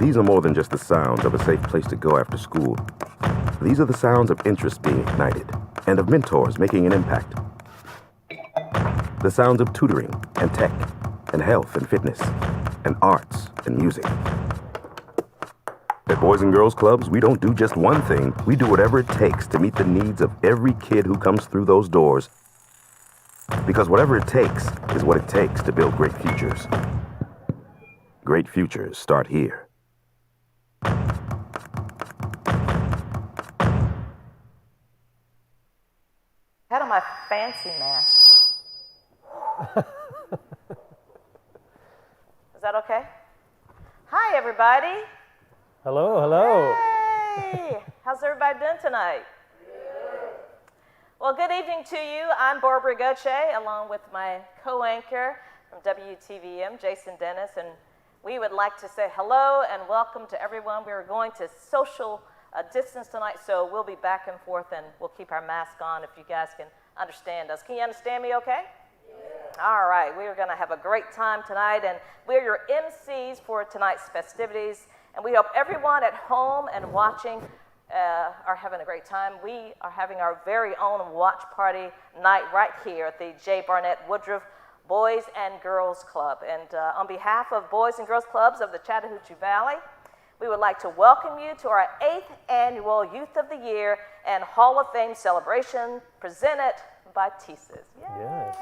These are more than just the sounds of a safe place to go after school. These are the sounds of interest being ignited and of mentors making an impact. The sounds of tutoring and tech and health and fitness and arts and music. At Boys and Girls Clubs, we don't do just one thing. We do whatever it takes to meet the needs of every kid who comes through those doors. Because whatever it takes is what it takes to build great futures. Great futures start here. Had on my fancy mask. Is that okay? Hi, everybody. Hello, hello. Hey, how's everybody doing tonight? Well, good evening to you. I'm Barbara Gauthier, along with my co-anchor from WTVM, Jason Dennis, and we would like to say hello and welcome to everyone. We are going to social distance tonight, so we'll be back and forth, and we'll keep our mask on if you guys can understand us. Can you understand me okay? Yeah. All right, we are going to have a great time tonight, and we're your MCs for tonight's festivities, and we hope everyone at home and watching are having a great time. We are having our very own watch party night right here at the J. Barnett Woodruff Boys and Girls Club. And on behalf of Boys and Girls Clubs of the Chattahoochee Valley, we would like to welcome you to our 8th annual Youth of the Year and Hall of Fame celebration presented by TSIS. Yay! Yes.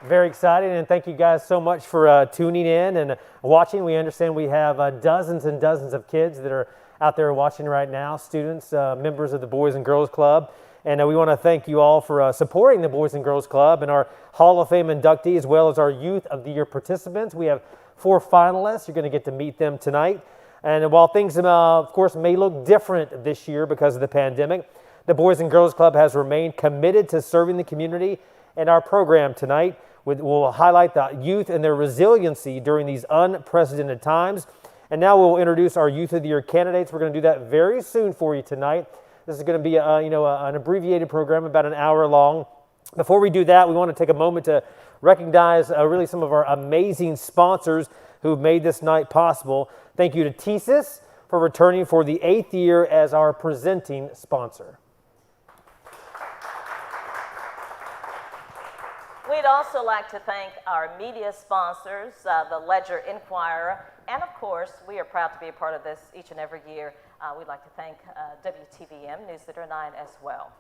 Very exciting, and thank you guys so much for tuning in and watching. We understand we have dozens and dozens of kids that are out there watching right now, students, members of the Boys and Girls Club. And we want to thank you all for supporting the Boys and Girls Club and our Hall of Fame inductees, as well as our Youth of the Year participants. We have 4 finalists. You're going to get to meet them tonight. And while things, of course, may look different this year because of the pandemic, the Boys and Girls Club has remained committed to serving the community. And our program tonight will highlight the youth and their resiliency during these unprecedented times. And now we'll introduce our Youth of the Year candidates. We're going to do that very soon for you tonight. This is going to be an abbreviated program, about an hour long. Before we do that, we want to take a moment to recognize really some of our amazing sponsors who've made this night possible. Thank you to TSIS for returning for the 8th year as our presenting sponsor. We'd also like to thank our media sponsors, the Ledger Inquirer, and of course, we are proud to be a part of this each and every year. We'd like to thank WTVM, News Leader 9 as well.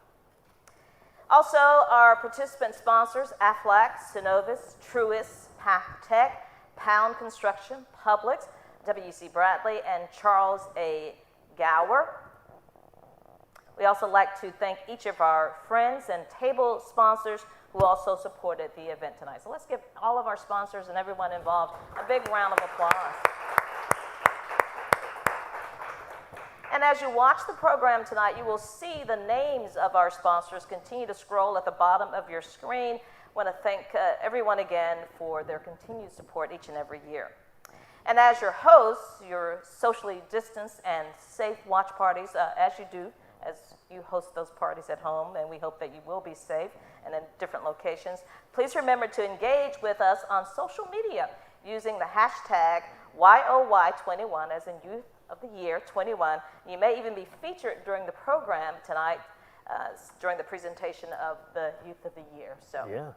Also, our participant sponsors, Aflac, Synovus, Truist, Path Tech, Pound Construction, Publix, WC Bradley, and Charles A. Gower. We also like to thank each of our friends and table sponsors who also supported the event tonight. So let's give all of our sponsors and everyone involved a big round of applause. And as you watch the program tonight, you will see the names of our sponsors continue to scroll at the bottom of your screen. I want to thank everyone again for their continued support each and every year. And as your hosts, your socially distanced and safe watch parties, as you host those parties at home, and we hope that you will be safe and in different locations. Please remember to engage with us on social media using the hashtag YOY21, as in Youth of the Year 21. You may even be featured during the program tonight during the presentation of the Youth of the Year. So yeah,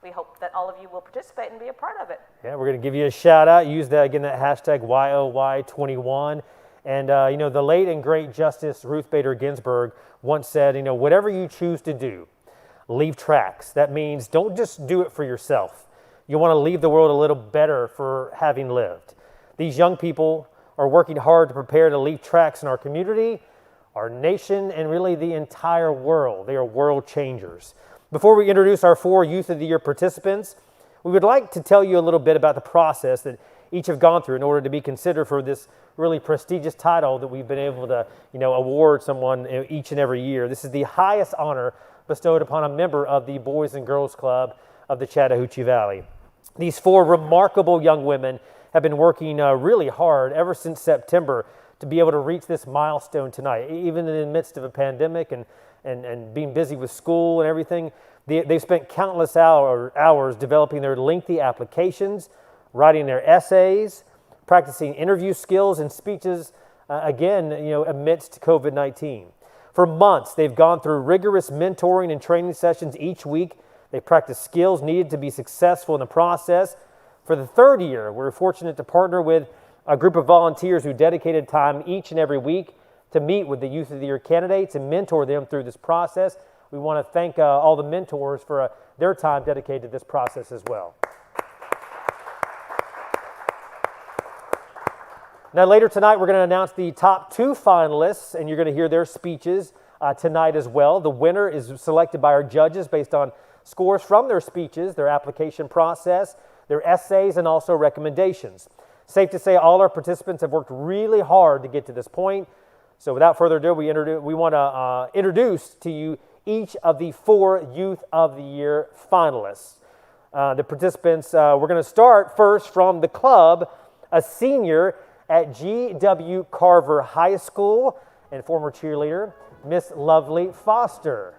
we hope that all of you will participate and be a part of it. Yeah, we're going to give you a shout out. Use that again, that hashtag YOY21. And, the late and great Justice Ruth Bader Ginsburg once said, whatever you choose to do, leave tracks. That means don't just do it for yourself. You want to leave the world a little better for having lived. These young people are working hard to prepare to leave tracks in our community, our nation, and really the entire world. They are world changers. Before we introduce our 4 Youth of the Year participants, we would like to tell you a little bit about the process that each have gone through in order to be considered for this really prestigious title that we've been able to, award someone each and every year. This is the highest honor bestowed upon a member of the Boys and Girls Club of the Chattahoochee Valley. These 4 remarkable young women have been working really hard ever since September to be able to reach this milestone tonight, even in the midst of a pandemic and being busy with school and everything. They've spent countless hours developing their lengthy applications, writing their essays, practicing interview skills and speeches, again, amidst COVID-19. For months, they've gone through rigorous mentoring and training sessions each week. They practice skills needed to be successful in the process. For the third year, we're fortunate to partner with a group of volunteers who dedicated time each and every week to meet with the Youth of the Year candidates and mentor them through this process. We want to thank all the mentors for their time dedicated to this process as well. Now, later tonight, we're going to announce the top 2 finalists, and you're going to hear their speeches tonight as well. The winner is selected by our judges based on scores from their speeches, their application process, their essays, and also recommendations. Safe to say all our participants have worked really hard to get to this point. So without further ado, we want to introduce to you each of the 4 Youth of the Year finalists. The participants, we're going to start first from the club, a senior at G.W. Carver High School and former cheerleader, Miss Lovely Foster.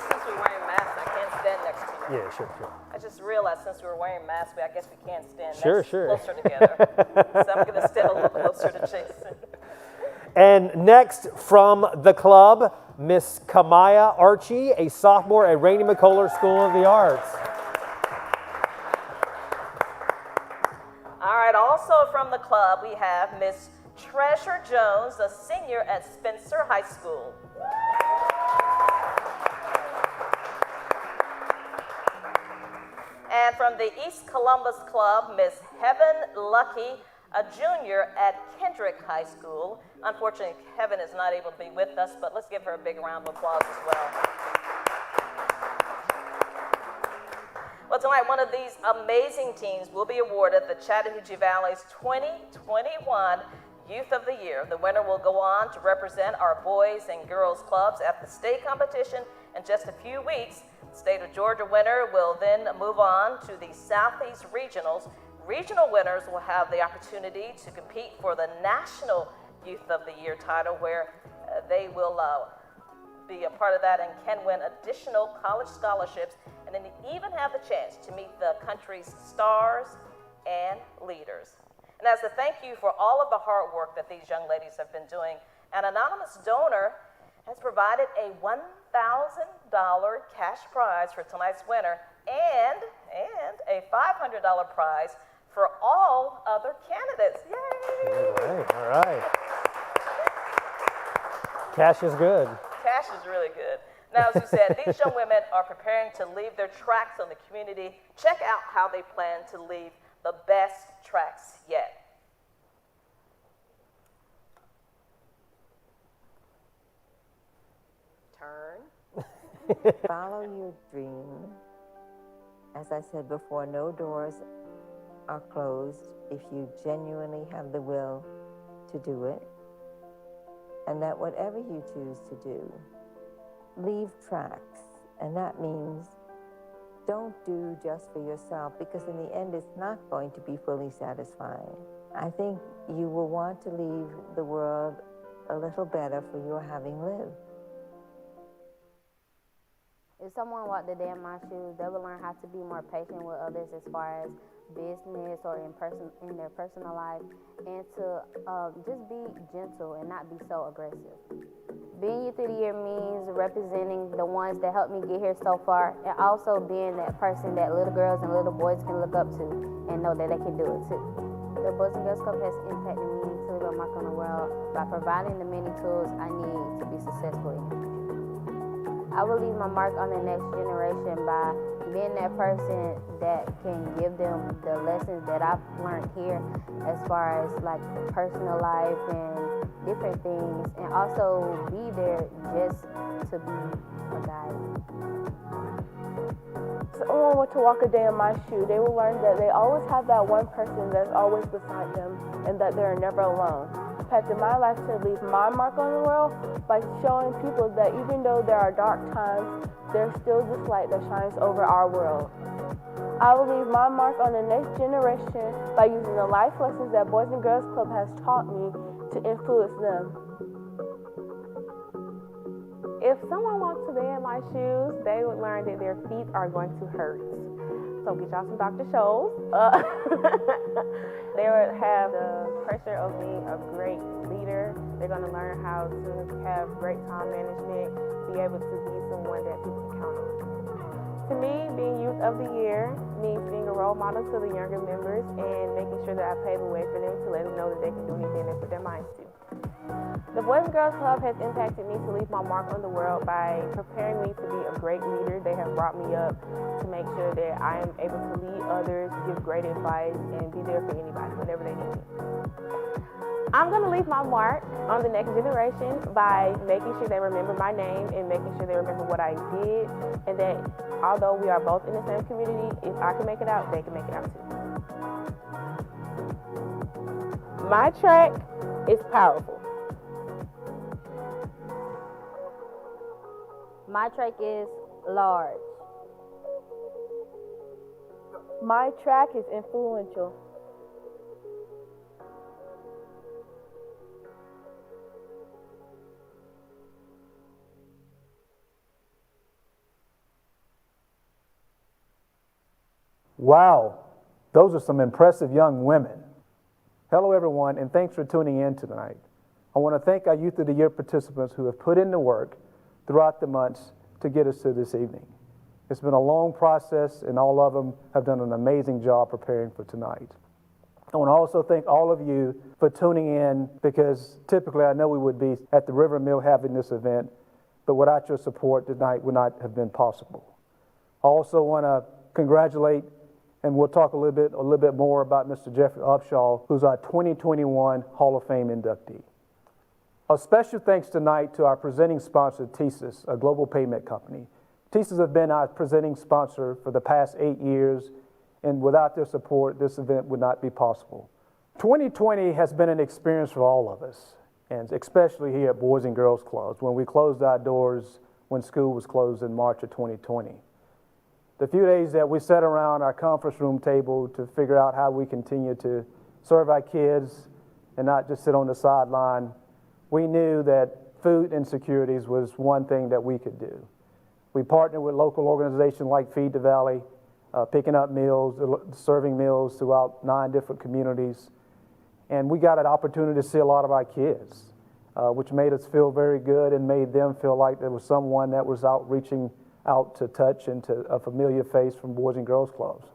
Since we're wearing masks, I can't stand next to you. Yeah, sure. I just realized since we were wearing masks, I guess we can't stand Sure. closer together. So I'm going to stand a little closer to Jason. And next from the club, Miss Kamaya Archie, a sophomore at Rainey McCullough School of the Arts. All right, also from the club, we have Miss Treasure Jones, a senior at Spencer High School. And from the East Columbus Club, Miss Heaven Lucky, a junior at Kendrick High School. Unfortunately, Heaven is not able to be with us, but let's give her a big round of applause as well. Well, tonight, one of these amazing teams will be awarded the Chattahoochee Valley's 2021 Youth of the Year. The winner will go on to represent our boys and girls clubs at the state competition in just a few weeks. The state of Georgia winner will then move on to the Southeast Regionals. Regional winners will have the opportunity to compete for the National Youth of the Year title, where they will be a part of that and can win additional college scholarships, and then even have the chance to meet the country's stars and leaders. And as a thank you for all of the hard work that these young ladies have been doing, an anonymous donor has provided a $1,000 cash prize for tonight's winner and a $500 prize for all other candidates. Yay! All right. Cash is good. Cash is really good. Now, as you said, these young women are preparing to leave their tracks on the community. Check out how they plan to leave the best tracks yet. Turn. Follow your dream. As I said before, no doors are closed if you genuinely have the will to do it. And that whatever you choose to do, leave tracks. And that means don't do just for yourself, because in the end, it's not going to be fully satisfying. I think you will want to leave the world a little better for your having lived. If someone walked a day in my shoes, they would learn how to be more patient with others as far as business or in their personal life, and to just be gentle and not be so aggressive. Being Youth of the Year means representing the ones that helped me get here so far, and also being that person that little girls and little boys can look up to and know that they can do it too. The Boys and Girls Club has impacted me to leave a mark on the world by providing the many tools I need to be successful in the future. I will leave my mark on the next generation by being that person that can give them the lessons that I've learned here as far as like personal life and different things, and also be there just to be a guide. If someone were to walk a day in my shoe, they will learn that they always have that one person that's always beside them and that they're never alone. Impacted my life to leave my mark on the world by showing people that even though there are dark times, there's still this light that shines over our world. I will leave my mark on the next generation by using the life lessons that Boys and Girls Club has taught me to influence them. If someone walked today in my shoes, they would learn that their feet are going to hurt. so get y'all some Dr. Scholl's. They would have the pressure of being a great leader. They're going to learn how to have great time management, be able to be someone that people can count on. To me, being Youth of the Year means being a role model to the younger members and making sure that I pave the way for them to let them know that they can do anything they put their minds to. The Boys and Girls Club has impacted me to leave my mark on the world by preparing me to be a great leader. They have brought me up to make sure that I am able to lead others, give great advice, and be there for anybody whenever they need me. I'm going to leave my mark on the next generation by making sure they remember my name and making sure they remember what I did, and that although we are both in the same community, if I can make it out, they can make it out too. My track is powerful. My track is large. My track is influential. Wow, those are some impressive young women. Hello everyone, and thanks for tuning in tonight. I want to thank our Youth of the Year participants who have put in the work throughout the months to get us to this evening. It's been a long process, and all of them have done an amazing job preparing for tonight. I want to also thank all of you for tuning in, because typically I know we would be at the River Mill having this event, but without your support tonight would not have been possible. I also want to congratulate, and we'll talk a little bit more about Mr. Jeffrey Upshaw, who's our 2021 Hall of Fame inductee. A special thanks tonight to our presenting sponsor, TSYS, a global payment company. TSYS has been our presenting sponsor for the past 8 years, and without their support, this event would not be possible. 2020 has been an experience for all of us, and especially here at Boys and Girls Clubs, when we closed our doors when school was closed in March of 2020. The few days that we sat around our conference room table to figure out how we continue to serve our kids and not just sit on the sideline, we knew that food insecurities was one thing that we could do. We partnered with local organizations like Feed the Valley, picking up meals, serving meals throughout 9 different communities. And we got an opportunity to see a lot of our kids, which made us feel very good and made them feel like there was someone that was out reaching out to touch and to a familiar face from Boys and Girls Clubs.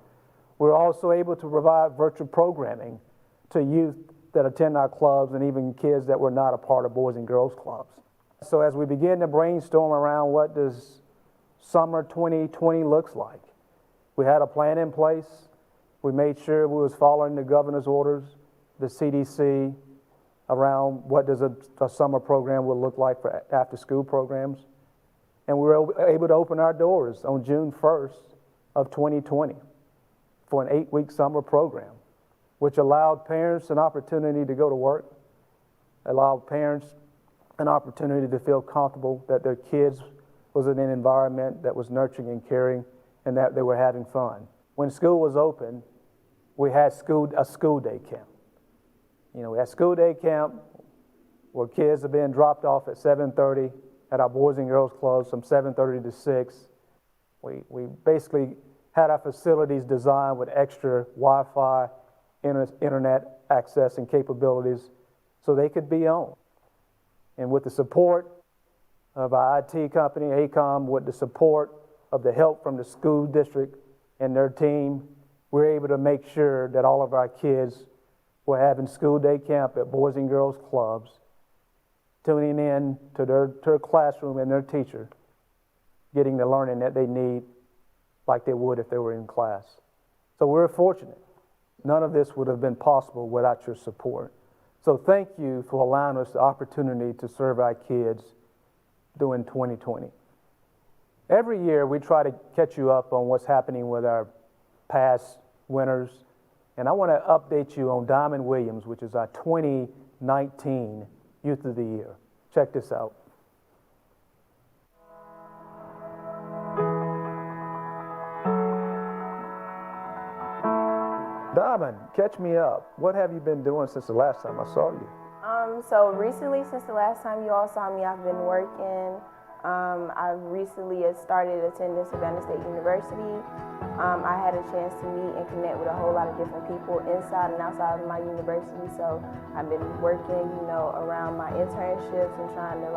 We were also able to provide virtual programming to youth that attend our clubs and even kids that were not a part of Boys and Girls Clubs. So as we begin to brainstorm around what does summer 2020 looks like, we had a plan in place. We made sure we was following the governor's orders, the CDC, around what does a summer program would look like for after school programs. And we were able to open our doors on June 1st of 2020 for an 8-week summer program, which allowed parents an opportunity to go to work, allowed parents an opportunity to feel comfortable that their kids was in an environment that was nurturing and caring and that they were having fun. When school was open, we had a school day camp. You know, we had school day camp where kids are being dropped off at 7:30 at our Boys and Girls Clubs from 7:30 to 6. We basically had our facilities designed with extra Wi-Fi, internet access and capabilities so they could be on. And with the support of our IT company, ACOM, with the support of the help from the school district and their team, we're able to make sure that all of our kids were having school day camp at Boys and Girls Clubs, tuning in to their classroom and their teacher, getting the learning that they need like they would if they were in class. So we're fortunate. None of this would have been possible without your support. So thank you for allowing us the opportunity to serve our kids during 2020. Every year we try to catch you up on what's happening with our past winners, and I want to update you on Diamond Williams, which is our 2019 Youth of the Year. Check this out. Diamond, catch me up. What have you been doing since the last time I saw you? So recently, since the last time you all saw me, I've been working. I recently started attending Savannah State University. I had a chance to meet and connect with a whole lot of different people inside and outside of my university. So I've been working, around my internships and trying to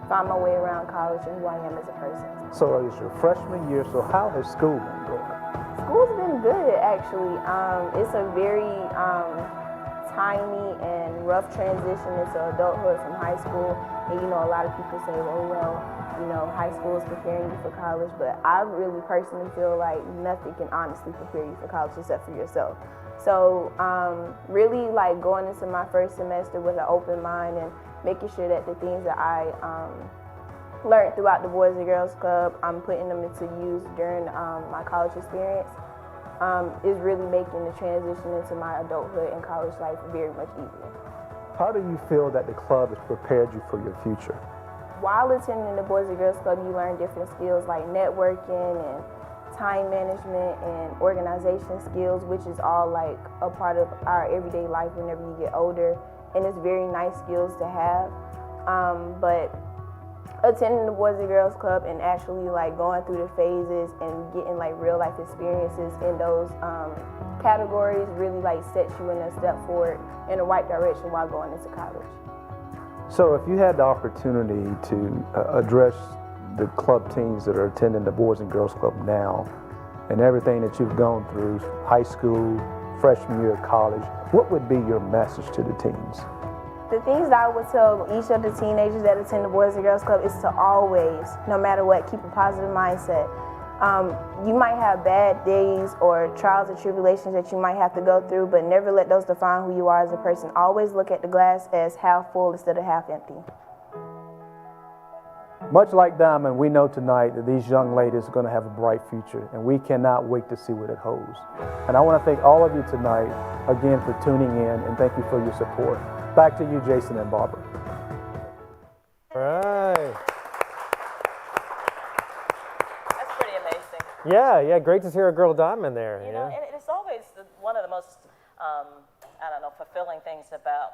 find my way around college and who I am as a person. So it's your freshman year, so how has school been going? School's been good, actually. It's a very tiny and rough transition into adulthood from high school. And a lot of people say, high school is preparing you for college, but I really personally feel like nothing can honestly prepare you for college except for yourself. So really going into my first semester with an open mind and making sure that the things that I learned throughout the Boys and Girls Club, I'm putting them into use during my college experience, is really making the transition into my adulthood and college life very much easier. How do you feel that the club has prepared you for your future? While attending the Boys and Girls Club, you learn different skills like networking and time management and organization skills, which is all a part of our everyday life whenever you get older, and it's very nice skills to have. But attending the Boys and Girls Club and actually going through the phases and getting real life experiences in those categories really sets you in a step forward in the right direction while going into college. So if you had the opportunity to address the club teams that are attending the Boys and Girls Club now and everything that you've gone through, high school, freshman year of college, what would be your message to the teams? The things that I would tell each of the teenagers that attend the Boys and Girls Club is to always, no matter what, keep a positive mindset. You might have bad days or trials and tribulations that you might have to go through, but never let those define who you are as a person. Always look at the glass as half full instead of half empty. Much like Diamond, we know tonight that these young ladies are going to have a bright future, and we cannot wait to see what it holds. And I want to thank all of you tonight again for tuning in, and thank you for your support. Back to you, Jason and Barbara. All right. That's pretty amazing. Yeah, great to hear a girl Diamond there. And it's always one of the most, fulfilling things about,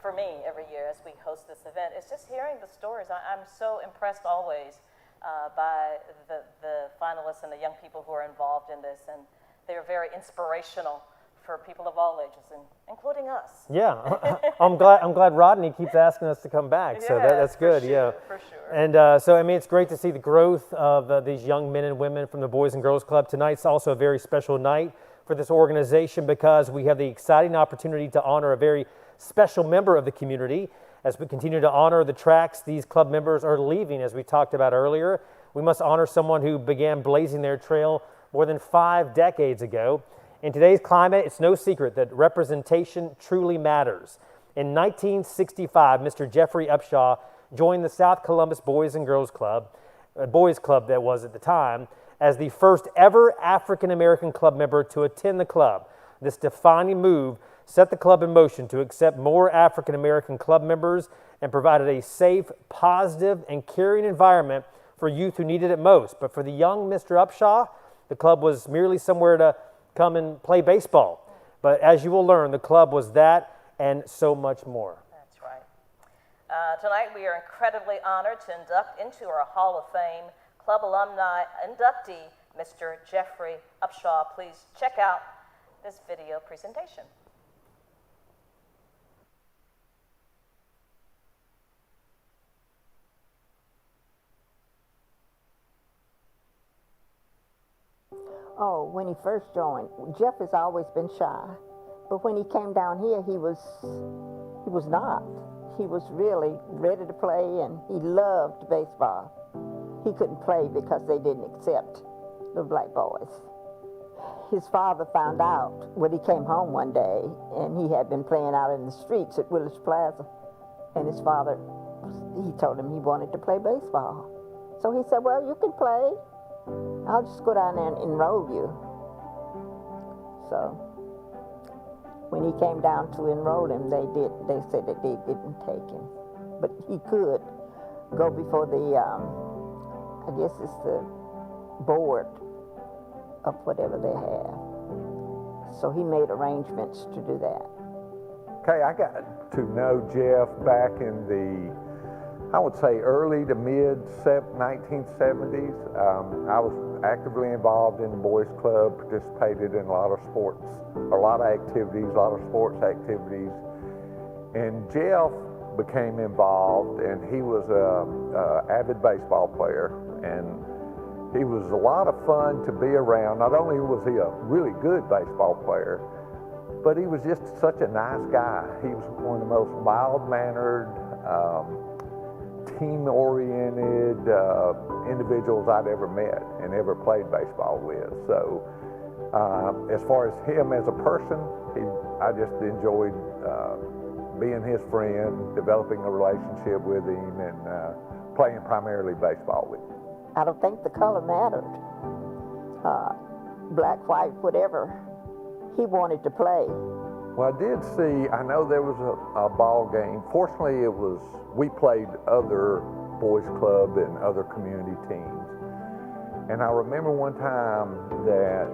for me, every year as we host this event, is just hearing the stories. I'm so impressed always by the finalists and the young people who are involved in this, and they're very inspirational for people of all ages, including us. Yeah, I'm glad Rodney keeps asking us to come back. So that's good. For sure. And it's great to see the growth of these young men and women from the Boys and Girls Club. Tonight's also a very special night for this organization because we have the exciting opportunity to honor a very special member of the community. As we continue to honor the tracks these club members are leaving, as we talked about earlier, we must honor someone who began blazing their trail more than 5 decades ago. In today's climate, it's no secret that representation truly matters. In 1965, Mr. Jeffrey Upshaw joined the South Columbus Boys and Girls Club, boys club that was at the time, as the first ever African-American club member to attend the club. This defining move set the club in motion to accept more African-American club members and provided a safe, positive, and caring environment for youth who needed it most. But for the young Mr. Upshaw, the club was merely somewhere to come and play baseball. But as you will learn, the club was that and so much more. That's right. Tonight we are incredibly honored to induct into our Hall of Fame Club alumni inductee, Mr. Jeffrey Upshaw. Please check out this video presentation. Oh, when he first joined, Jeff has always been shy. But when he came down here, he was not. He was really ready to play, and he loved baseball. He couldn't play because they didn't accept the black boys. His father found out when he came home one day, and he had been playing out in the streets at Willis Plaza. And his father, he told him he wanted to play baseball. So he said, well, you can play. I'll just go down there and enroll you. So when he came down to enroll him, they said that they didn't take him. But he could go before the, I guess it's the board of whatever they have. So he made arrangements to do that. Okay, I got to know Jeff back in the I would say early to mid 1970s. I was actively involved in the Boys Club, participated in a lot of sports, a lot of activities, a lot of sports activities. And Jeff became involved, and he was an avid baseball player, and he was a lot of fun to be around. Not only was he a really good baseball player, but he was just such a nice guy. He was one of the most mild-mannered, team-oriented individuals I'd ever met and ever played baseball with. So as far as him as a person, I just enjoyed being his friend, developing a relationship with him, and playing primarily baseball with him. I don't think the color mattered. Black, white, whatever. He wanted to play. Well, I know there was a ball game. Fortunately, we played other boys club and other community teams. And I remember one time that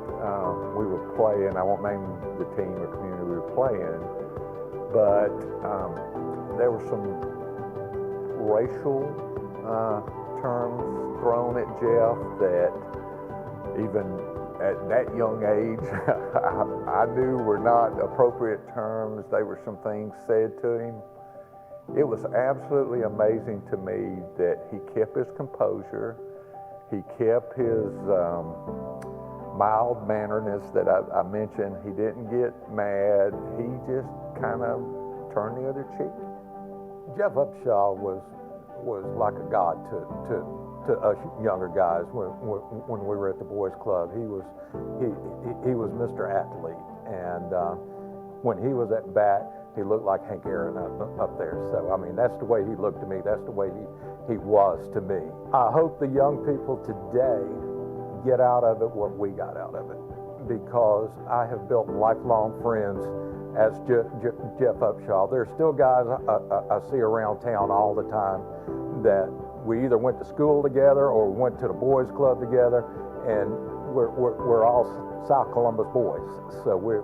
we were playing, I won't name the team or community we were playing, but there were some racial terms thrown at Jeff that even at that young age I knew were not appropriate terms. There were some things said to him. It was absolutely amazing to me that he kept his composure. He kept his mild-manneredness that I mentioned. He didn't get mad. He just kind of turned the other cheek. Jeff Upshaw was like a god to us younger guys when we were at the Boys Club. He was Mr. Athlete, and when he was at bat, he looked like Hank Aaron up there. So I mean, that's the way he looked to me. That's the way he was to me. I hope the young people today get out of it what we got out of it, because I have built lifelong friends as Jeff Upshaw. There's still guys I see around town all the time that we either went to school together or went to the Boys Club together, and we're all South Columbus boys. So we're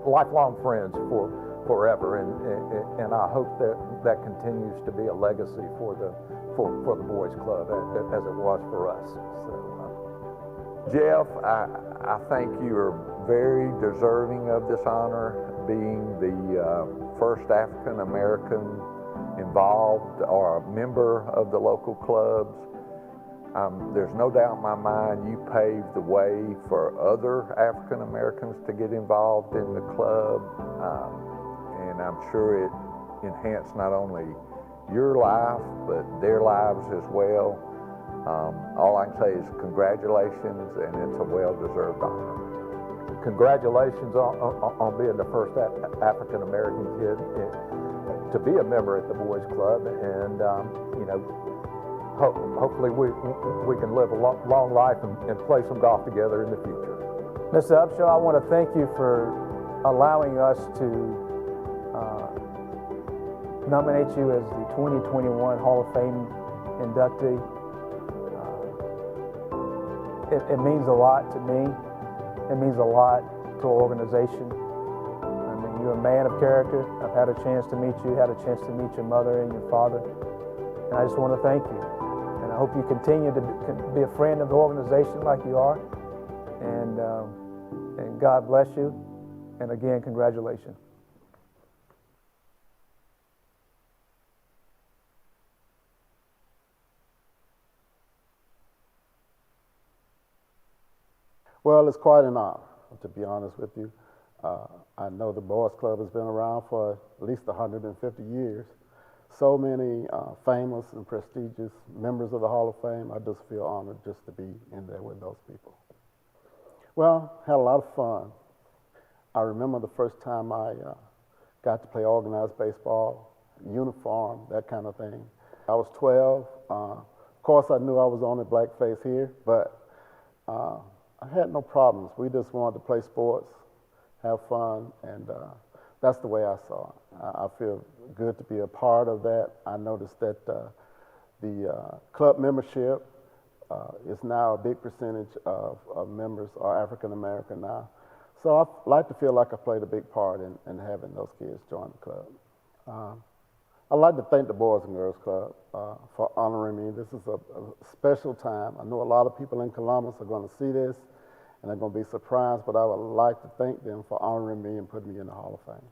lifelong friends forever, and I hope that continues to be a legacy for the Boys Club as it was for us. So, Jeff, I think you are very deserving of this honor, being the first African American involved or a member of the local clubs. There's no doubt in my mind you paved the way for other African Americans to get involved in the club, and I'm sure it enhanced not only your life but their lives as well. All I can say is congratulations, and it's a well-deserved honor. Congratulations on being the first African American kid to be a member at the Boys Club, and hopefully we can live a long life and play some golf together in the future. Mr. Upshaw, I want to thank you for allowing us to nominate you as the 2021 Hall of Fame inductee. It means a lot to me. It means a lot to our organization. I mean, you're a man of character. I've had a chance to meet you, had a chance to meet your mother and your father, and I just want to thank you. And I hope you continue to be a friend of the organization like you are. And God bless you. And again, congratulations. Well, it's quite an honor, to be honest with you. I know the Boys Club has been around for at least 150 years. So many famous and prestigious members of the Hall of Fame. I just feel honored just to be in there with those people. Well, had a lot of fun. I remember the first time I got to play organized baseball, uniform, that kind of thing. I was 12. Of course, I knew I was on the blackface here, but I had no problems. We just wanted to play sports, have fun, and that's the way I saw it. I feel good to be a part of that. I noticed that the club membership is now a big percentage of members are African American now. So I like to feel like I played a big part in having those kids join the club. I'd like to thank the Boys and Girls Club for honoring me. This is a special time. I know a lot of people in Columbus are going to see this and they're going to be surprised, but I would like to thank them for honoring me and putting me in the Hall of Fame.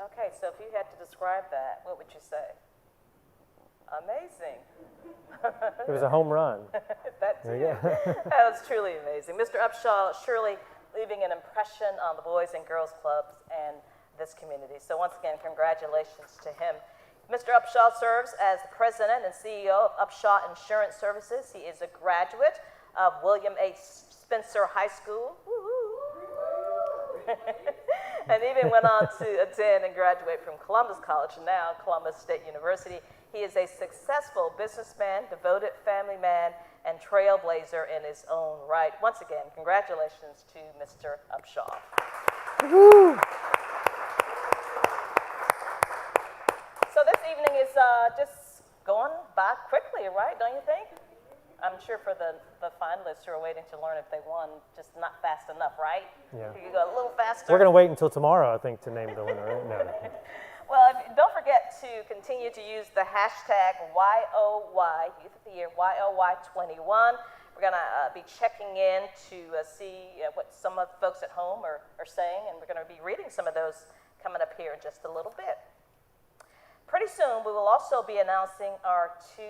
Okay, so if you had to describe that, what would you say? Amazing. It was a home run. That too. That was truly amazing. Mr. Upshaw surely leaving an impression on the Boys and Girls Clubs and this community. So once again, congratulations to him. Mr. Upshaw serves as the president and CEO of Upshaw Insurance Services. He is a graduate of William H. Spencer High School. And even went on to attend and graduate from Columbus College, now Columbus State University. He is a successful businessman, devoted family man, and trailblazer in his own right. Once again, congratulations to Mr. Upshaw. Woo! So this evening is just going by quickly, right? Don't you think? I'm sure for the finalists who are waiting to learn if they won, just not fast enough, right? Yeah. You go a little faster. We're going to wait until tomorrow, I think, to name the winner. Right? No. Well, don't forget to continue to use the hashtag YOY, Youth of the Year, YOY21. We're going to be checking in to see what some of the folks at home are saying, and we're going to be reading some of those coming up here in just a little bit. Pretty soon, we will also be announcing our 2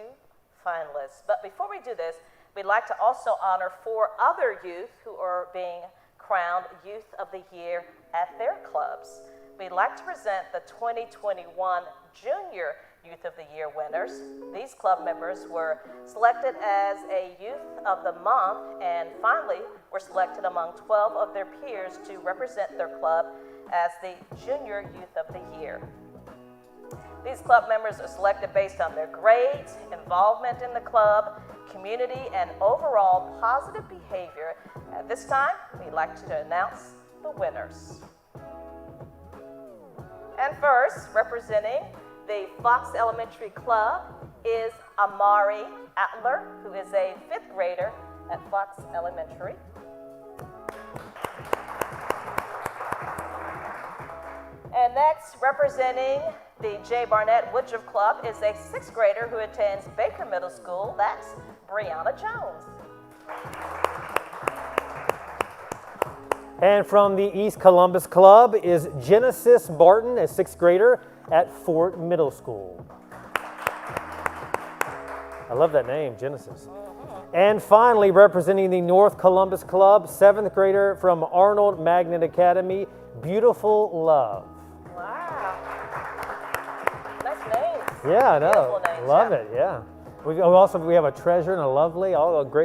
finalists. But before we do this, we'd like to also honor 4 other youth who are being crowned Youth of the Year at their clubs. We'd like to present the 2021 Junior Youth of the Year winners. These club members were selected as a Youth of the Month and finally were selected among 12 of their peers to represent their club as the Junior Youth of the Year. These club members are selected based on their grades, involvement in the club, community, and overall positive behavior. At this time, we'd like to announce the winners. And first, representing the Fox Elementary Club is Amari Atler, who is a 5th grader at Fox Elementary. And next, representing the J. Barnett Woodruff Club is a 6th grader who attends Baker Middle School. That's Brianna Jones. And from the East Columbus Club is Genesis Barton, a 6th grader at Fort Middle School. I love that name, Genesis. And finally, representing the North Columbus Club, 7th grader from Arnold Magnet Academy, Beautiful Love. Wow. Nice names. Yeah, I know. Beautiful names, Love it, yeah. We have a treasure and a lovely,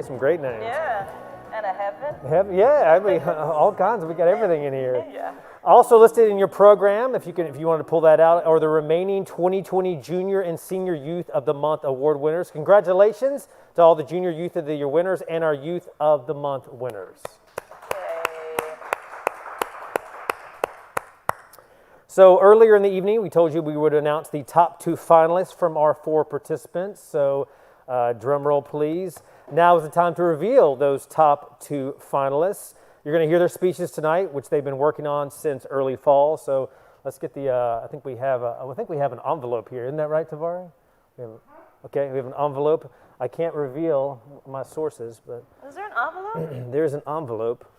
some great names. Yeah, and a heaven. Yeah, I mean, all kinds. We got everything in here. Yeah. Also listed in your program, if you wanted to pull that out, are the remaining 2020 Junior and Senior Youth of the Month award winners. Congratulations to all the Junior Youth of the Year winners and our Youth of the Month winners. So earlier in the evening, we told you we would announce the top 2 finalists from our 4 participants. So drum roll, please. Now is the time to reveal those top 2 finalists. You're going to hear their speeches tonight, which they've been working on since early fall. So let's get the. I think we have an envelope here. Isn't that right, Tavari? Okay, we have an envelope. I can't reveal my sources, but is there an envelope? There's an envelope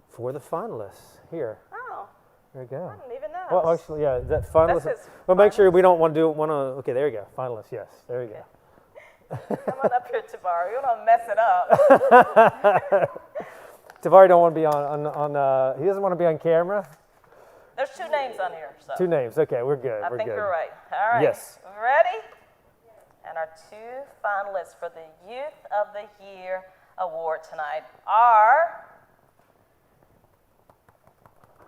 for the finalists here. Oh. There you go. I didn't even know. Well, actually, yeah, that finalist. Well, make sure we don't want to do one on. Okay, there you go. Finalists, yes. There you go. Come on up here, Tavari. You don't mess it up. Tavari don't want to be on he doesn't want to be on camera. There's 2 names on here. So. 2 names. Okay, we're good. I we're think good. you're right. All right. Yes. Ready? And our 2 finalists for the Youth of the Year award tonight are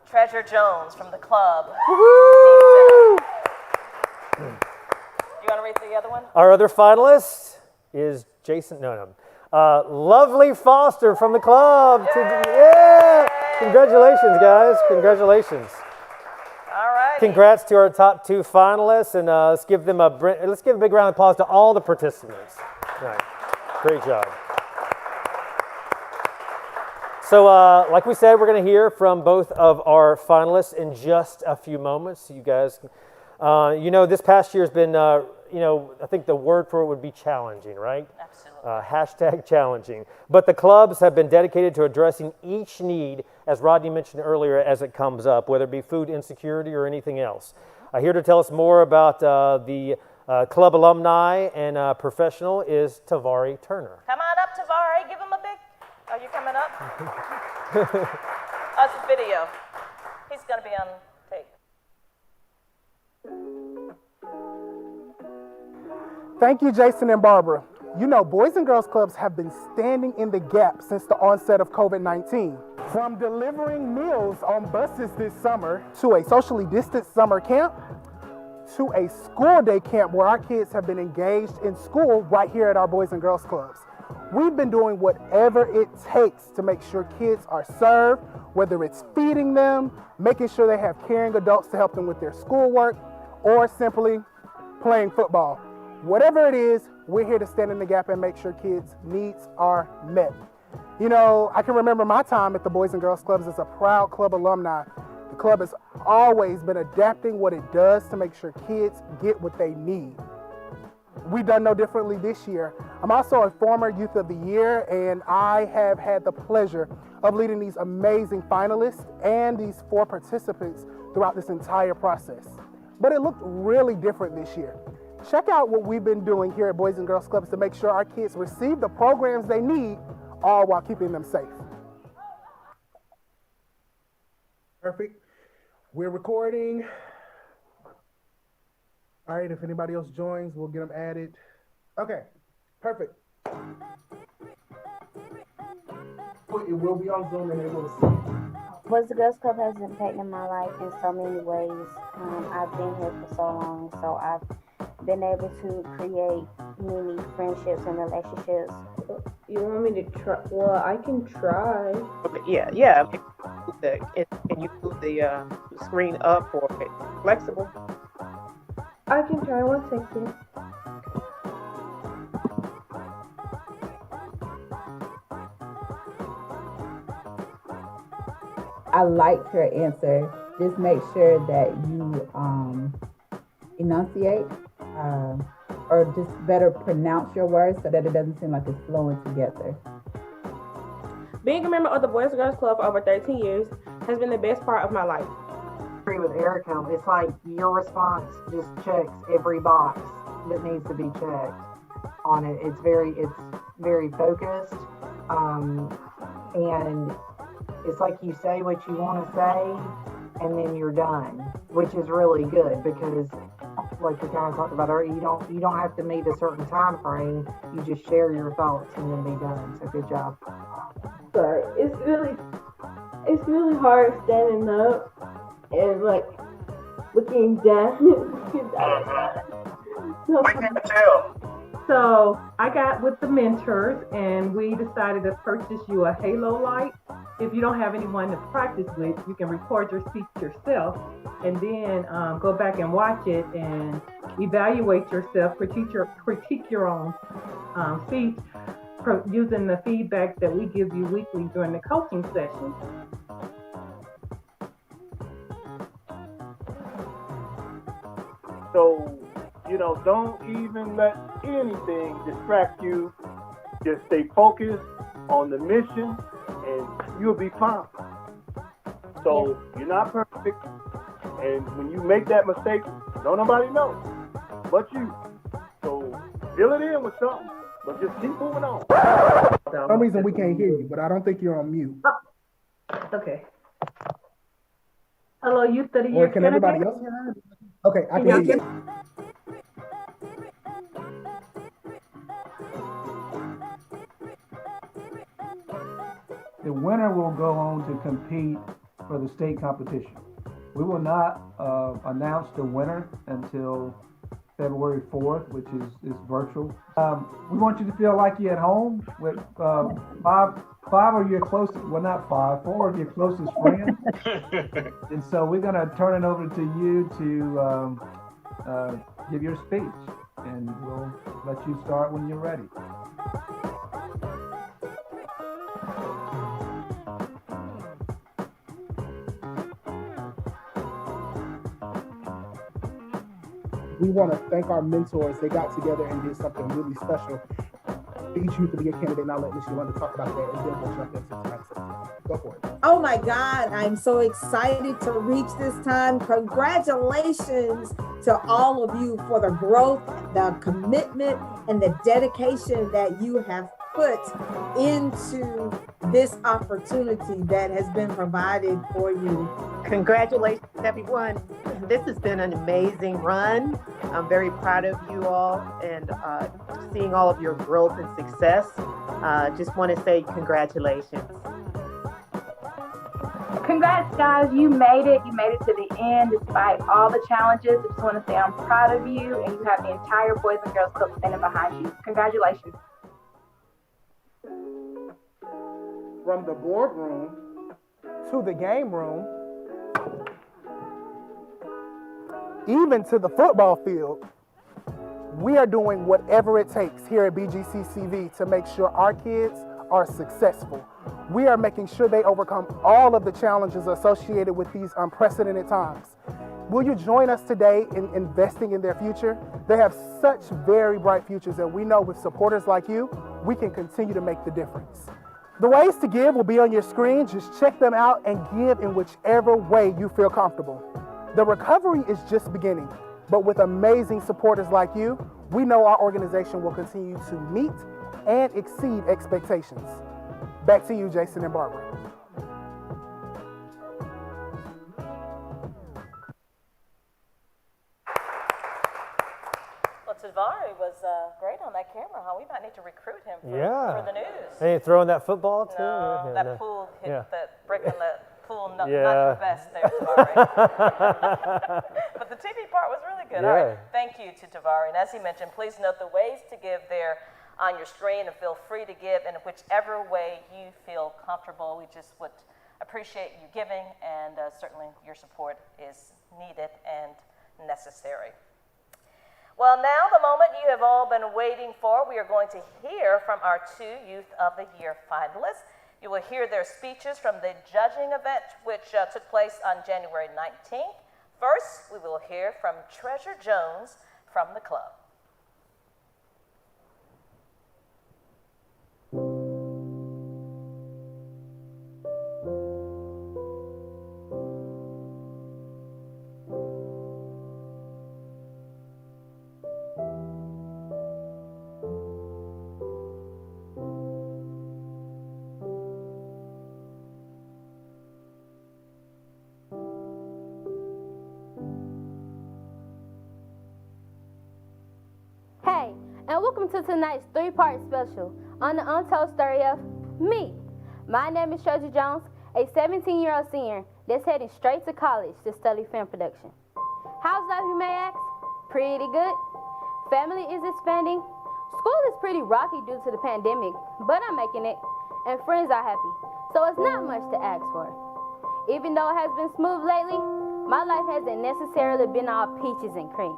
Treasure Jones from the club. Woo-hoo! You want to read the other one? Our other finalist is Jason. No. Lovely Foster from the club. Yeah! Congratulations, guys. Congratulations. All right. Congrats to our top 2 finalists, and let's give a big round of applause to all the participants. Right. Great job. So like we said, we're going to hear from both of our finalists in just a few moments. You guys, this past year has been, I think the word for it would be challenging, right? Absolutely. #challenging. But the clubs have been dedicated to addressing each need, as Rodney mentioned earlier, as it comes up, whether it be food insecurity or anything else. Here to tell us more about the club alumni and professional is Tavari Turner. Come on up, Tavari. Give him a big. Are you coming up? That's a video. He's going to be on tape. Thank you, Jason and Barbara. You know, Boys and Girls Clubs have been standing in the gap since the onset of COVID-19. From delivering meals on buses this summer, to a socially distanced summer camp, to a school day camp where our kids have been engaged in school right here at our Boys and Girls Clubs. We've been doing whatever it takes to make sure kids are served, whether it's feeding them, making sure they have caring adults to help them with their schoolwork, or simply playing football. Whatever it is, we're here to stand in the gap and make sure kids' needs are met. You know, I can remember my time at the Boys and Girls Clubs as a proud club alumni. The club has always been adapting what it does to make sure kids get what they need. We've done no differently this year. I'm also a former Youth of the Year, and I have had the pleasure of leading these amazing finalists and these 4 participants throughout this entire process. But it looked really different this year. Check out what we've been doing here at Boys and Girls Clubs to make sure our kids receive the programs they need, all while keeping them safe. Perfect. We're recording. All right, if anybody else joins, we'll get them added. Okay, perfect. It will be on Zoom and they will see. Boys and Girls Club has impacted my life in so many ways. I've been here for so long, so I've been able to create many friendships and relationships. You want me to try? Well, I can try. Yeah. Can you move the screen up or flexible? I can try. 1 second. I liked her answer. Just make sure that you enunciate or just better pronounce your words so that it doesn't seem like it's flowing together. Being a member of the Boys and Girls Club for over 13 years has been the best part of my life. I agree with Erica. It's like your response just checks every box that needs to be checked on it. It's very focused, and it's like you say what you want to say, and then you're done, which is really good because, like we kind of talked about earlier, you don't have to meet a certain time frame. You just share your thoughts and then be done. So good job. Sorry, it's really hard standing up and like looking down. I can tell. So I got with the mentors and we decided to purchase you a halo light. If you don't have anyone to practice with, you can record your speech yourself and then go back and watch it and evaluate yourself, critique your own speech using the feedback that we give you weekly during the coaching sessions. So, don't even let anything distract you. Just stay focused on the mission and you'll be fine. So you're not perfect. And when you make that mistake, don't nobody know but you. So fill it in with something, but just keep moving on. For some reason we can't hear you, but I don't think you're on mute. Okay. Hello, Youth of the Or Year. can everybody else hear her? Okay, I can hear you. The winner will go on to compete for the state competition. We will not announce the winner until February 4th, which is virtual. We want you to feel like you're at home with five of your closest, well, not five, 4 of your closest friends. And so we're going to turn it over to you to give your speech, and we'll let you start when you're ready. We want to thank our mentors. They got together and did something really special. Each youth will be a candidate. Now let Miss Yolanda talk about that, and then we'll jump into tonight's session. Go for it. Oh my God, I'm so excited to reach this time. Congratulations to all of you for the growth, the commitment, and the dedication that you have put into this opportunity that has been provided for you. Congratulations, everyone. This has been an amazing run. I'm very proud of you all and seeing all of your growth and success. Just want to say congratulations. Congrats, guys. You made it. You made it to the end despite all the challenges. I just want to say I'm proud of you, and you have the entire Boys and Girls Club standing behind you. Congratulations. From the boardroom to the game room, even to the football field, we are doing whatever it takes here at BGC CV to make sure our kids are successful. We are making sure they overcome all of the challenges associated with these unprecedented times. Will you join us today in investing in their future? They have such very bright futures, and we know with supporters like you, we can continue to make the difference. The ways to give will be on your screen. Just check them out and give in whichever way you feel comfortable. The recovery is just beginning, but with amazing supporters like you, we know our organization will continue to meet and exceed expectations. Back to you, Jason and Barbara. Well, Tavari was great on that camera, huh? We might need to recruit him for the news. Hey, throwing that football too? No, Yeah, that pool hit that brick in the pool, not Yeah. your best there, Tavari. But the TV part was really good. All right, thank you to Tavari. And as he mentioned, please note the ways to give there on your screen, and feel free to give in whichever way you feel comfortable. We just would appreciate you giving, and certainly your support is needed and necessary. Well, now the moment you have all been waiting for, we are going to hear from our two Youth of the Year finalists. You will hear their speeches from the judging event, which took place on January 19th. First, we will hear from Treasure Jones from the club. Hey, and welcome to tonight's three-part special on the untold story of me. My name is Treasure Jones, a 17-year-old senior that's heading straight to college to study film production. How's life, you may ask? Pretty good. Family is expanding. School is pretty rocky due to the pandemic, but I'm making it, and friends are happy, so it's not much to ask for. Even though it has been smooth lately, my life hasn't necessarily been all peaches and cream,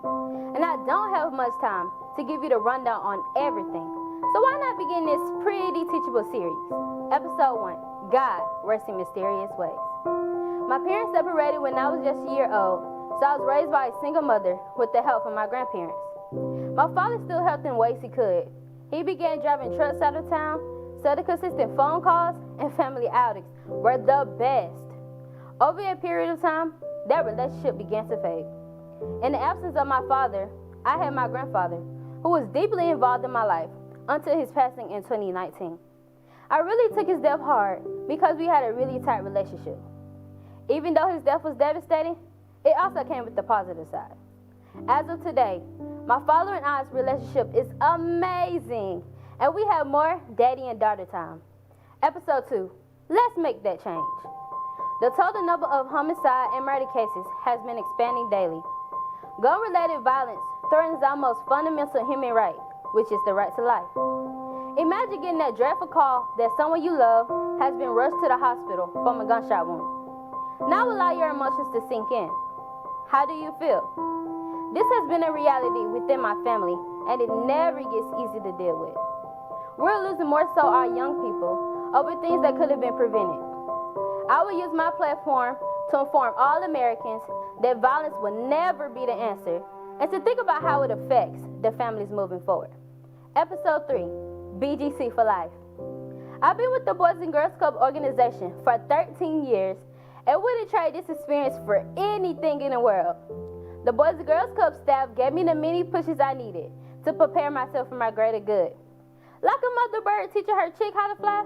and I don't have much time to give you the rundown on everything. So why not begin this pretty teachable series? Episode 1, God Works in Mysterious Ways. My parents separated when I was just a year old, so I was raised by a single mother with the help from my grandparents. My father still helped in ways he could. He began driving trucks out of town, so the consistent phone calls and family outings were the best. Over a period of time, that relationship began to fade. In the absence of my father, I had my grandfather, who was deeply involved in my life until his passing in 2019. I really took his death hard because we had a really tight relationship. Even though his death was devastating, it also came with the positive side. As of today, my father and I's relationship is amazing, and we have more daddy and daughter time. Episode 2, let's make that change. The total number of homicide and murder cases has been expanding daily. Gun-related violence threatens our most fundamental human right, which is the right to life. Imagine getting that dreadful call that someone you love has been rushed to the hospital from a gunshot wound. Now allow your emotions to sink in. How do you feel? This has been a reality within my family, and it never gets easy to deal with. We're losing more so our young people over things that could have been prevented. I will use my platform to inform all Americans that violence will never be the answer, and to think about how it affects their families moving forward. Episode 3, BGC for Life. I've been with the Boys and Girls Club organization for 13 years and wouldn't trade this experience for anything in the world. The Boys and Girls Club staff gave me the many pushes I needed to prepare myself for my greater good. Like a mother bird teaching her chick how to fly,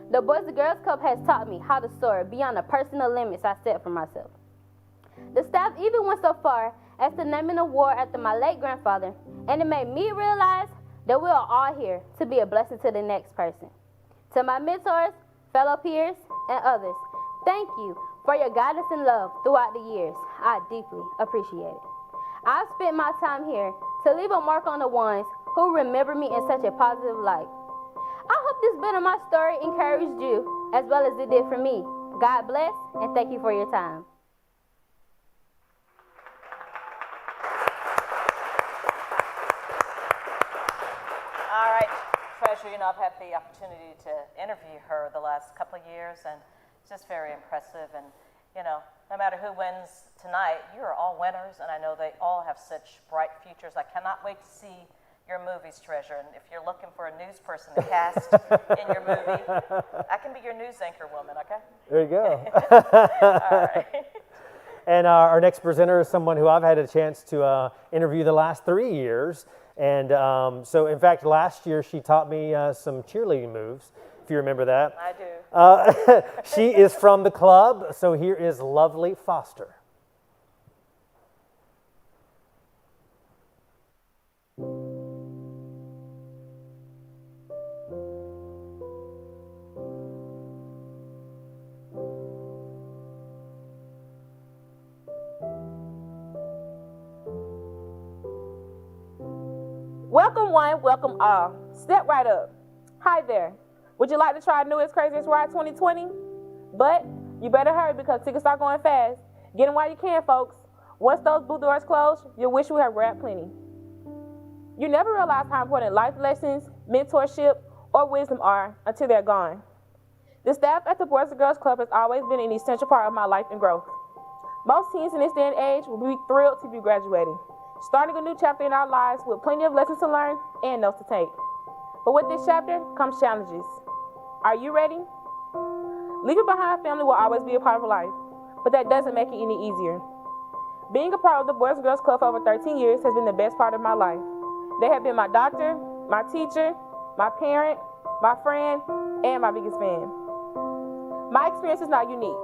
the Boys and Girls Club has taught me how to soar beyond the personal limits I set for myself. The staff even went so far as to name an award after my late grandfather, and it made me realize that we are all here to be a blessing to the next person. To my mentors, fellow peers, and others, thank you for your guidance and love throughout the years. I deeply appreciate it. I've spent my time here to leave a mark on the ones who remember me in such a positive light. I hope this bit of my story encouraged you as well as it did for me. God bless, and thank you for your time. All right, Treasure, I've had the opportunity to interview her the last couple of years, and it's just very impressive. And, no matter who wins tonight, you are all winners, and I know they all have such bright futures. I cannot wait to see your movies, Treasure. And if you're looking for a news person to cast in your movie, I can be your news anchor woman, okay? There you go. All right. And our next presenter is someone who I've had a chance to interview the last 3 years. And so, in fact, last year she taught me some cheerleading moves, if you remember that. I do. She is from the club, so here is Lovely Foster. Welcome one, welcome all. Step right up. Hi there. Would you like to try Newest Craziest Ride 2020? But you better hurry because tickets are going fast. Get them while you can, folks. Once those blue doors close, you'll wish you had grabbed plenty. You never realize how important life lessons, mentorship, or wisdom are until they're gone. The staff at the Boys and Girls Club has always been an essential part of my life and growth. Most teens in this day and age will be thrilled to be graduating, starting a new chapter in our lives with plenty of lessons to learn and notes to take. But with this chapter comes challenges. Are you ready? Leaving behind family will always be a part of life, but that doesn't make it any easier. Being a part of the Boys and Girls Club for over 13 years has been the best part of my life. They have been my doctor, my teacher, my parent, my friend, and my biggest fan. My experience is not unique,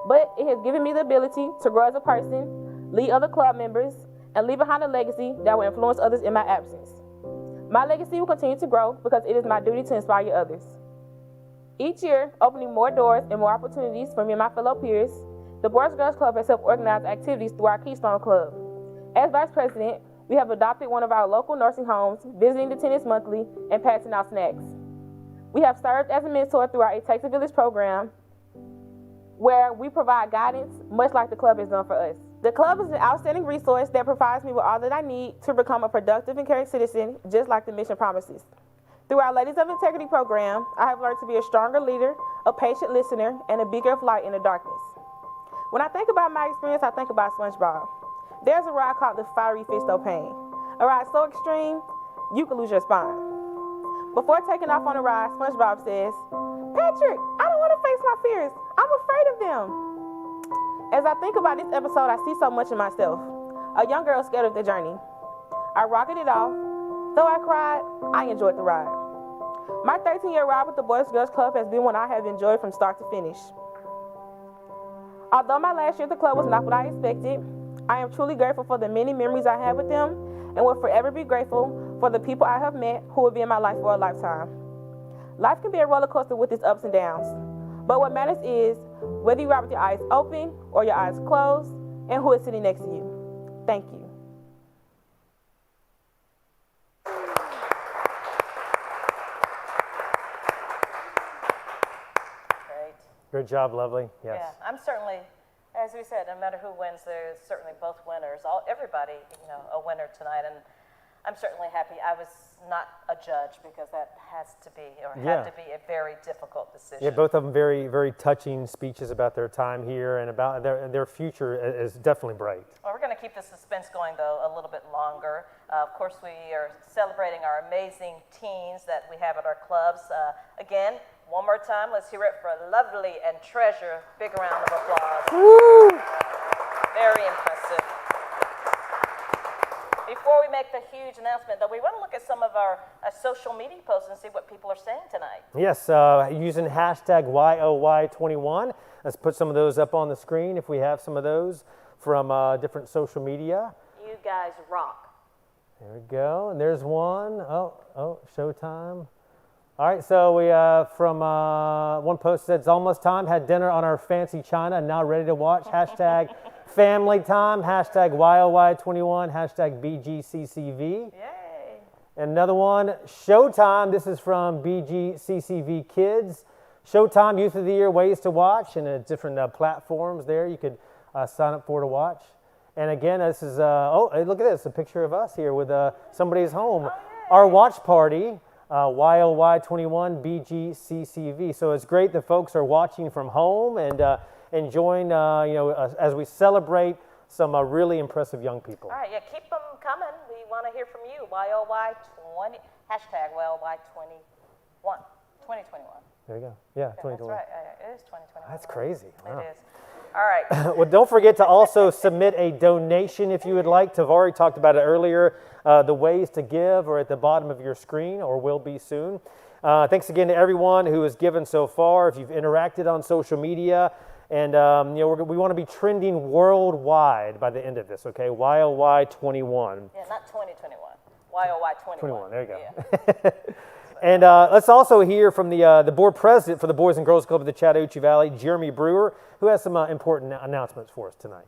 but it has given me the ability to grow as a person, lead other club members, and leave behind a legacy that will influence others in my absence. My legacy will continue to grow because it is my duty to inspire others. Each year, opening more doors and more opportunities for me and my fellow peers, the Boys and Girls Club has helped organize activities through our Keystone Club. As Vice President, we have adopted one of our local nursing homes, visiting the tenants monthly, and passing out snacks. We have served as a mentor through our It Takes a Village program, where we provide guidance, much like the club has done for us. The club is an outstanding resource that provides me with all that I need to become a productive and caring citizen, just like the mission promises. Through our Ladies of Integrity program, I have learned to be a stronger leader, a patient listener, and a beacon of light in the darkness. When I think about my experience, I think about SpongeBob. There's a ride called the Fiery Fist of Pain, a ride so extreme, you could lose your spine. Before taking off on the ride, SpongeBob says, "Patrick, I don't want to face my fears. I'm afraid of them." As I think about this episode, I see so much in myself, a young girl scared of the journey. I rocketed off. Though I cried, I enjoyed the ride. My 13-year ride with the Boys and Girls Club has been one I have enjoyed from start to finish. Although my last year at the club was not what I expected, I am truly grateful for the many memories I had with them and will forever be grateful for the people I have met who will be in my life for a lifetime. Life can be a roller coaster with its ups and downs, but what matters is whether you ride with your eyes open or your eyes closed and who is sitting next to you. Thank you. Great job, Lovely. Yes. Yeah, I'm certainly, as we said, no matter who wins, there's certainly both winners. Everybody, a winner tonight. And I'm certainly happy I was not a judge, because that has to be, or Yeah. had to be, a very difficult decision. Yeah, both of them very, very touching speeches about their time here and about their future is definitely bright. Well, we're going to keep the suspense going, though, a little bit longer. Of course, we are celebrating our amazing teens that we have at our clubs. Again, one more time, let's hear it for Lovely and Treasure. Big round of applause. Woo! Very impressive. Before we make the huge announcement, though, we want to look at some of our social media posts and see what people are saying tonight. Yes, using hashtag YOY21. Let's put some of those up on the screen if we have some of those from different social media. You guys rock. There we go. And there's one. Oh, Showtime. All right, so we from one post said, it's almost time, had dinner on our fancy china and now ready to watch. Hashtag family time, hashtag YOY21, hashtag BGCCV. Yay. And another one, Showtime. This is from BGCCV Kids. Showtime Youth of the Year ways to watch, and different platforms there you could sign up for to watch. And again, this is, oh, hey, look at this, a picture of us here with somebody's home. Our watch party. YOY21 BGCCV. So it's great that folks are watching from home and enjoying, as we celebrate some really impressive young people. All right, yeah, keep them coming. We want to hear from you. YOY20, hashtag YOY21, 2021. There you go. Yeah, 2021. That's right. It is 2021. That's crazy. Wow. It is. All right. Well, don't forget to also submit a donation if you would like to. I've already talked about it earlier. The ways to give are at the bottom of your screen, or will be soon. Thanks again to everyone who has given so far. If you've interacted on social media, and we want to be trending worldwide by the end of this. Okay, YOY21. Yeah, not 2021. YOY21. 21. There you go. Yeah. And let's also hear from the board president for the Boys and Girls Club of the Chattahoochee Valley, Jeremy Brewer, who has some important announcements for us tonight.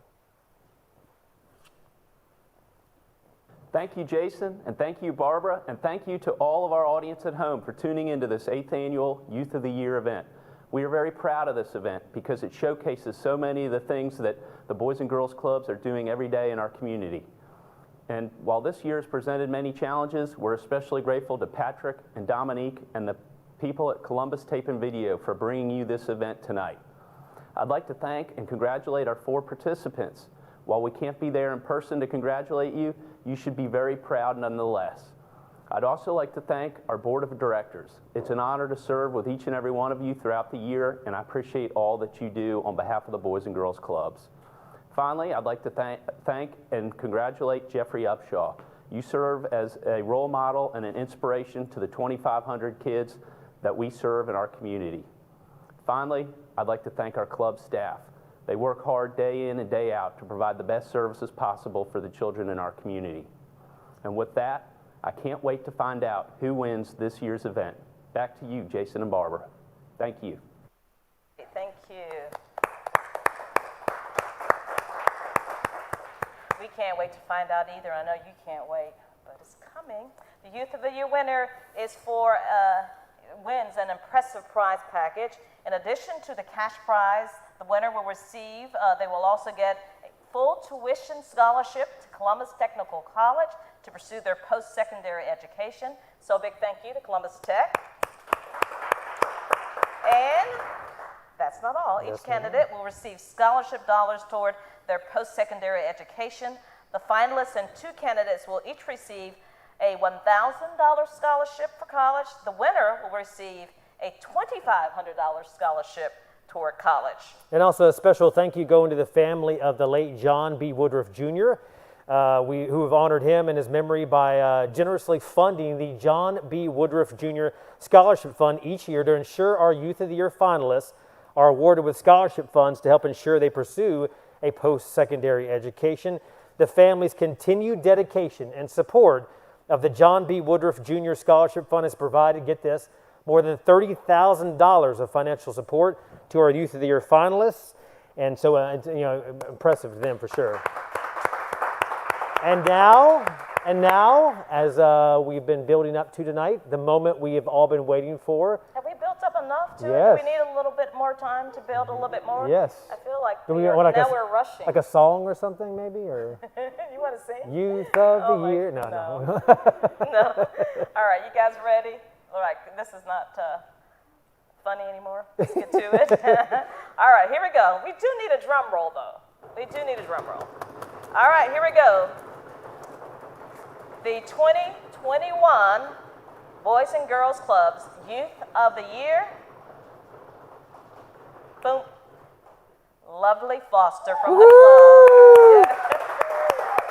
Thank you, Jason, and thank you, Barbara, and thank you to all of our audience at home for tuning into this 8th annual Youth of the Year event. We are very proud of this event because it showcases so many of the things that the Boys and Girls Clubs are doing every day in our community. And while this year has presented many challenges, we're especially grateful to Patrick and Dominique and the people at Columbus Tape and Video for bringing you this event tonight. I'd like to thank and congratulate our 4 participants. While we can't be there in person to congratulate you, you should be very proud nonetheless. I'd also like to thank our board of directors. It's an honor to serve with each and every one of you throughout the year, and I appreciate all that you do on behalf of the Boys and Girls Clubs. Finally, I'd like to thank and congratulate Jeffrey Upshaw. You serve as a role model and an inspiration to the 2,500 kids that we serve in our community. Finally, I'd like to thank our club staff. They work hard day in and day out to provide the best services possible for the children in our community. And with that, I can't wait to find out who wins this year's event. Back to you, Jason and Barbara. Thank you. Thank you. We can't wait to find out either. I know you can't wait, but it's coming. The Youth of the Year winner is wins an impressive prize package. In addition to the cash prize, the winner will receive, they will also get a full tuition scholarship to Columbus Technical College to pursue their post-secondary education. So a big thank you to Columbus Tech. And that's not all. Each candidate will receive scholarship dollars toward their post-secondary education. The finalists and 2 candidates will each receive a $1,000 scholarship for college. The winner will receive a $2,500 scholarship toward college. And also a special thank you going to the family of the late John B. Woodruff Jr., who have honored him in his memory by generously funding the John B. Woodruff Jr. Scholarship Fund each year to ensure our Youth of the Year finalists are awarded with scholarship funds to help ensure they pursue a post-secondary education. The family's continued dedication and support of the John B. Woodruff Jr. Scholarship Fund has provided, get this, more than $30,000 of financial support to our Youth of the Year finalists, and so impressive to them for sure. And now, as we've been building up to tonight, the moment we have all been waiting for. Have we built up enough to it? Yes. Do we need a little bit more time to build a little bit more? Yes. I feel like Do we now want we're rushing. like a song or something maybe, or You want to sing? Youth of the my- Year? No. No. All right, you guys ready? All right, this is not funny anymore. Let's get to it. All right, here we go. We do need a drum roll, though. We do need a drum roll. All right, here we go. The 2021 Boys and Girls Club's Youth of the Year. Boom. Lovely Foster from the club.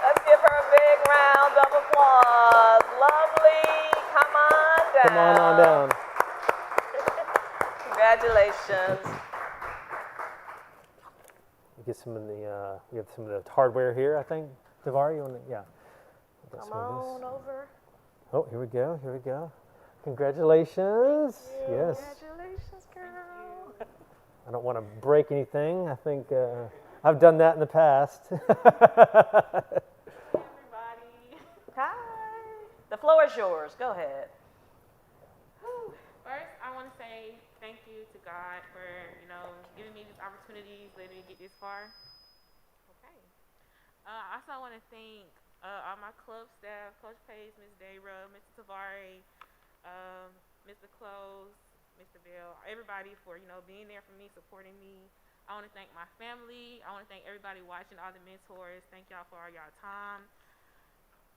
Let's give her a big round of applause. Lovely, come on down. Come on down. Congratulations. We get some of the we have some of the hardware here, I think. Tavari, you want to? Yeah. We'll get Come some of this. on over. Oh, here we go. Here we go. Congratulations. Yes. Congratulations, girl. I don't want to break anything. I think I've done that in the past. Hi. The floor is yours. Go ahead. First, I want to say thank you to God for, giving me these opportunities, letting me get this far. Okay. Also, I want to thank all my club staff, Coach Pace, Ms. Dayra, Mr. Tavari, Mr. Close, Mr. Bell, everybody for, being there for me, supporting me. I want to thank my family. I want to thank everybody watching, all the mentors. Thank y'all for all y'all time.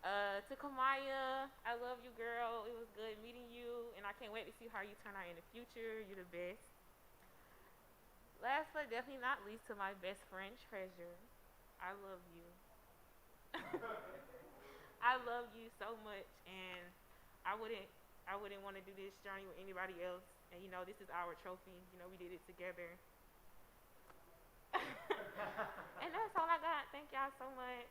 To Kamaya, I love you, girl. It was good meeting you, and I can't wait to see how you turn out in the future. You're the best. Last but definitely not least, to my best friend, Treasure. I love you. I love you so much, and I wouldn't want to do this journey with anybody else. And this is our trophy. We did it together. And that's all I got. Thank y'all so much.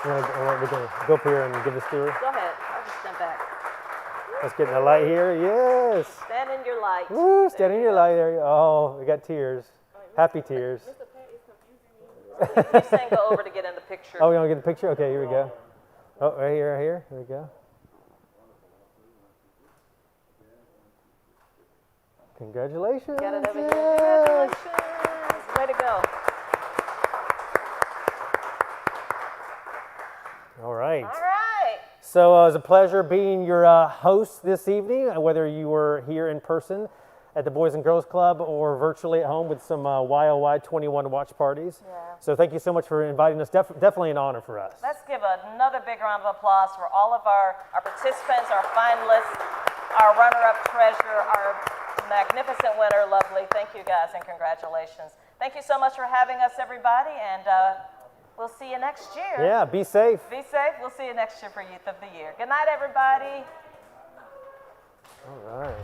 We're going to go up here and give this to her. Go ahead. I'll just stand back. Let's get in the light here. Yes. Stand in your light. Woo, stand in your light. There you go. Oh, we got tears. Happy tears. You're saying go over to get in the picture. Oh, we want to get the picture? Okay, here we go. Oh, right here, right here. Here we go. Congratulations. Got it over here. Congratulations. Way to go. All right. All right. So it was a pleasure being your host this evening, whether you were here in person at the Boys and Girls Club or virtually at home with some YOY 21 watch parties. Yeah. So thank you so much for inviting us. Definitely an honor for us. Let's give another big round of applause for all of our participants, our finalists, our runner-up Treasure, our magnificent winner, Lovely. Thank you guys and congratulations. Thank you so much for having us, everybody, and we'll see you next year. Yeah, be safe. Be safe. We'll see you next year for Youth of the Year. Good night, everybody. All right.